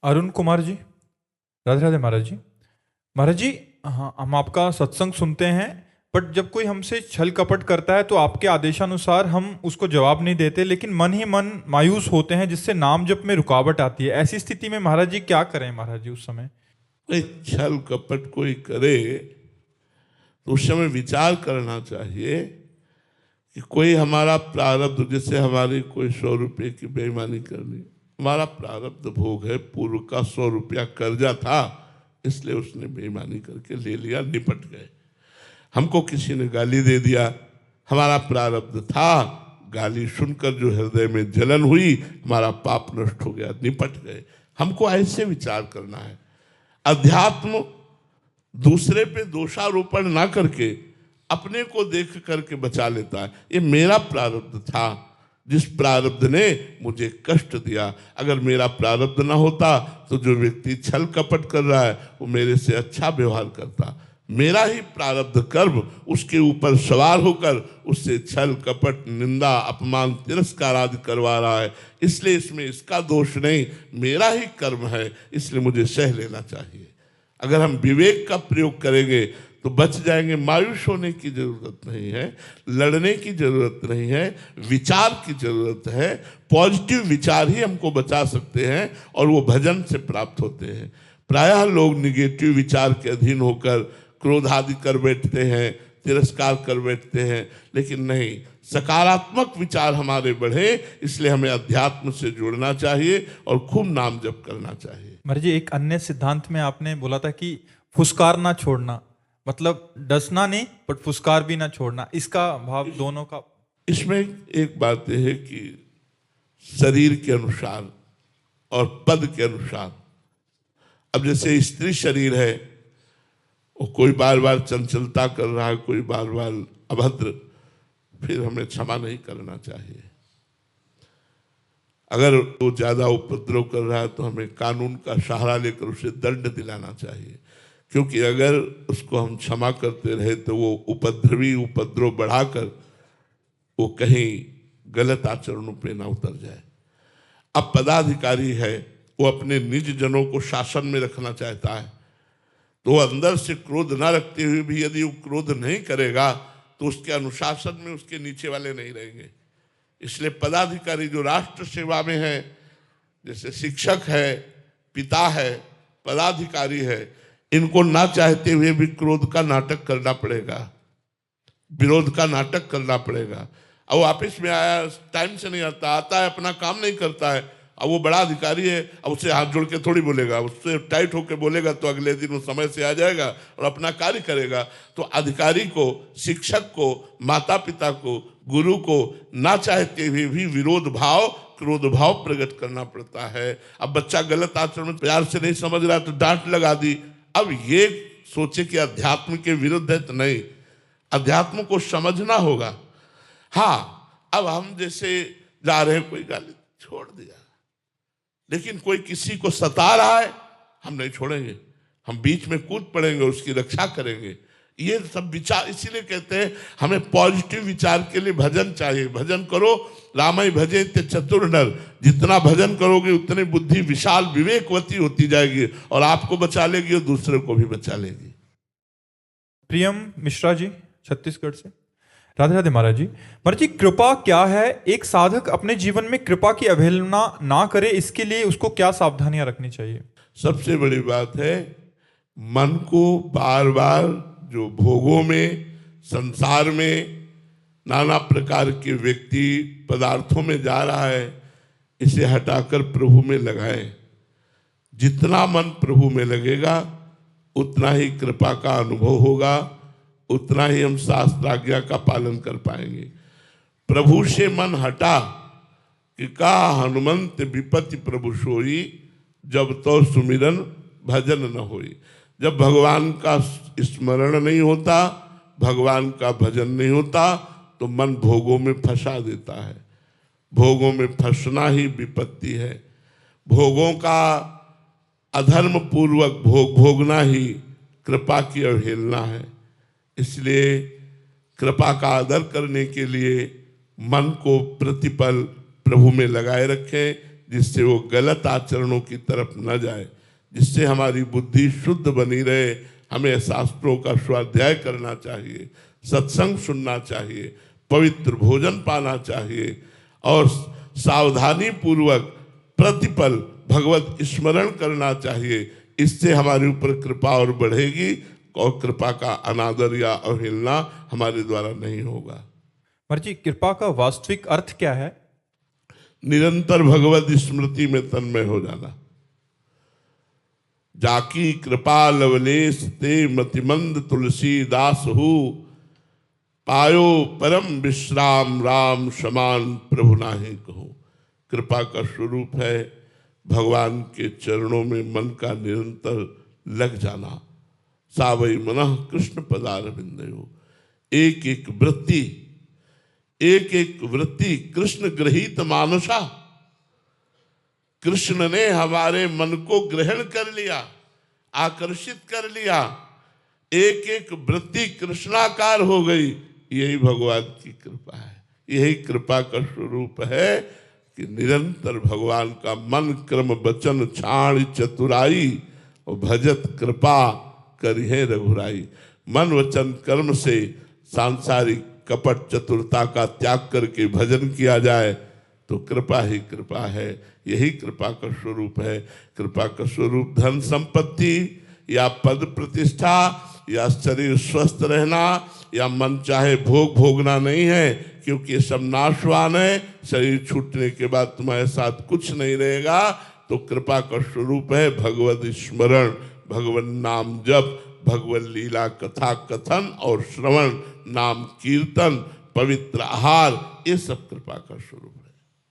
अरुण कुमार जी। राधे राधे महाराज जी। महाराज जी, हाँ, हम आपका सत्संग सुनते हैं, बट जब कोई हमसे छल कपट करता है तो आपके आदेशानुसार हम उसको जवाब नहीं देते, लेकिन मन ही मन मायूस होते हैं, जिससे नाम जप में रुकावट आती है। ऐसी स्थिति में महाराज जी क्या करें महाराज जी उस समय? कोई छल कपट कोई करे तो उस समय विचार करना चाहिए कि कोई हमारा प्रारब्ध, जैसे हमारी कोई 100 रुपये की बेईमानी करनी, हमारा प्रारब्ध भोग है, पूर्व का 100 रुपया कर्जा था, इसलिए उसने बेईमानी करके ले लिया, निपट गए। हमको किसी ने गाली दे दिया, हमारा प्रारब्ध था, गाली सुनकर जो हृदय में जलन हुई, हमारा पाप नष्ट हो गया, निपट गए। हमको ऐसे विचार करना है। अध्यात्म दूसरे पे दोषारोपण ना करके अपने को देख करके बचा लेता है। ये मेरा प्रारब्ध था, जिस प्रारब्ध ने मुझे कष्ट दिया। अगर मेरा प्रारब्ध ना होता तो जो व्यक्ति छल कपट कर रहा है वो मेरे से अच्छा व्यवहार करता। मेरा ही प्रारब्ध कर्म उसके ऊपर सवार होकर उससे छल कपट, निंदा, अपमान, तिरस्कार आदि करवा रहा है। इसलिए इसमें इसका दोष नहीं, मेरा ही कर्म है, इसलिए मुझे सह लेना चाहिए। अगर हम विवेक का प्रयोग करेंगे तो बच जाएंगे। मायूस होने की जरूरत नहीं है, लड़ने की जरूरत नहीं है, विचार की जरूरत है। पॉजिटिव विचार ही हमको बचा सकते हैं और वो भजन से प्राप्त होते हैं। प्रायः लोग निगेटिव विचार के अधीन होकर क्रोध आदि कर बैठते हैं, तिरस्कार कर बैठते हैं, लेकिन नहीं, सकारात्मक विचार हमारे बढ़े, इसलिए हमें अध्यात्म से जुड़ना चाहिए और खूब नाम जप करना चाहिए। महाराज जी, एक अन्य सिद्धांत में आपने बोला था कि फुसकार ना छोड़ना, मतलब डसना नहीं बट फुसकार भी ना छोड़ना, इसका भाव दोनों का? इसमें एक बात यह है कि शरीर के अनुसार और पद के अनुसार, अब जैसे स्त्री शरीर है, वो कोई बार बार चंचलता कर रहा है, कोई बार बार अभद्र, फिर हमें क्षमा नहीं करना चाहिए। अगर वो ज्यादा उपद्रव कर रहा है तो हमें कानून का सहारा लेकर उसे दंड दिलाना चाहिए, क्योंकि अगर उसको हम क्षमा करते रहे तो वो उपद्रव बढ़ाकर वो कहीं गलत आचरणों पे ना उतर जाए। अब पदाधिकारी है, वो अपने निज जनों को शासन में रखना चाहता है, तो अंदर से क्रोध ना रखते हुए भी यदि वो क्रोध नहीं करेगा तो उसके अनुशासन में उसके नीचे वाले नहीं रहेंगे। इसलिए पदाधिकारी जो राष्ट्र सेवा में है, जैसे शिक्षक है, पिता है, पदाधिकारी है, इनको ना चाहते हुए भी क्रोध का नाटक करना पड़ेगा, विरोध का नाटक करना पड़ेगा। अब वो ऑफिस में आया, टाइम से नहीं आता है, अपना काम नहीं करता है, अब वो बड़ा अधिकारी है, अब उससे हाथ जोड़ के थोड़ी बोलेगा, उससे टाइट होकर बोलेगा तो अगले दिन वो समय से आ जाएगा और अपना कार्य करेगा। तो अधिकारी को, शिक्षक को, माता पिता को, गुरु को ना चाहते हुए भी विरोध भाव, क्रोध भाव प्रकट करना पड़ता है। अब बच्चा गलत आचरण प्यार से नहीं समझ रहा तो डांट लगा दी। अब ये सोचे कि अध्यात्म के विरुद्ध है, तो नहीं, अध्यात्म को समझना होगा। हाँ, अब हम जैसे जा रहे हैं, कोई गाली छोड़ दिया, लेकिन कोई किसी को सता रहा है, हम नहीं छोड़ेंगे, हम बीच में कूद पड़ेंगे, उसकी रक्षा करेंगे। ये सब विचार, इसीलिए कहते हैं हमें पॉजिटिव विचार के लिए भजन चाहिए। भजन करो, रामई भजे ते चतुर नर, जितना भजन करोगे उतनी बुद्धि विशाल विवेकवती होती जाएगी और आपको बचा लेगी और दूसरे को भी बचा लेगी। प्रियम मिश्रा जी, छत्तीसगढ़ से। राधे राधे महाराज जी। महाराज जी, कृपा क्या है? एक साधक अपने जीवन में कृपा की अवहेलना ना करे, इसके लिए उसको क्या सावधानियां रखनी चाहिए? सबसे बड़ी बात है, मन को बार बार जो भोगों में, संसार में नाना प्रकार के व्यक्ति पदार्थों में जा रहा है, इसे हटाकर प्रभु में लगाए। जितना मन प्रभु में लगेगा उतना ही कृपा का अनुभव होगा, उतना ही हम शास्त्राज्ञा का पालन कर पाएंगे। प्रभु से मन हटा कि का हनुमंत विपत्ति प्रभु सोई, जब तो सुमिरन भजन न होई। जब भगवान का स्मरण नहीं होता, भगवान का भजन नहीं होता, तो मन भोगों में फंसा देता है। भोगों में फंसना ही विपत्ति है। भोगों का अधर्म पूर्वक भोगना ही कृपा की अवहेलना है। इसलिए कृपा का आदर करने के लिए मन को प्रतिपल प्रभु में लगाए रखें, जिससे वो गलत आचरणों की तरफ न जाए, जिससे हमारी बुद्धि शुद्ध बनी रहे। हमें शास्त्रों का स्वाध्याय करना चाहिए, सत्संग सुनना चाहिए, पवित्र भोजन पाना चाहिए और सावधानी पूर्वक प्रतिपल भगवत स्मरण करना चाहिए। इससे हमारे ऊपर कृपा और बढ़ेगी और कृपा का अनादर या अवहेलना हमारे द्वारा नहीं होगा। महाराज जी, कृपा का वास्तविक अर्थ क्या है? निरंतर भगवत स्मृति में तन्मय हो जाना। जाकी कृपा लवलेश ते मतिमंद तुलसीदास हु, पायो परम विश्राम राम समान प्रभु नाहि कहूं। कृपा का स्वरूप है भगवान के चरणों में मन का निरंतर लग जाना। सावई मनः कृष्ण पदारविंदयो। एक एक वृत्ति कृष्ण गृहीत मानसा। कृष्ण ने हमारे मन को ग्रहण कर लिया, आकर्षित कर लिया। एक एक वृत्ति कृष्णाकार हो गई। यही भगवान की कृपा है, यही कृपा का स्वरूप है कि निरंतर भगवान का मन क्रम वचन छाण चतुराई और भजत कृपा करिहे रघुराई। मन वचन कर्म से सांसारिक कपट चतुरता का त्याग करके भजन किया जाए तो कृपा ही कृपा है। यही कृपा का स्वरूप है। कृपा का स्वरूप धन संपत्ति या पद प्रतिष्ठा या शरीर स्वस्थ रहना या मन चाहे भोग भोगना नहीं है, क्योंकि ये सब नाशवान है। शरीर छूटने के बाद तुम्हारे साथ कुछ नहीं रहेगा। तो कृपा का स्वरूप है भगवत स्मरण, भगवान नाम जप, भगवत लीला कथा कथन और श्रवण, नाम कीर्तन, पवित्र आहार, ये सब कृपा का स्वरूप है।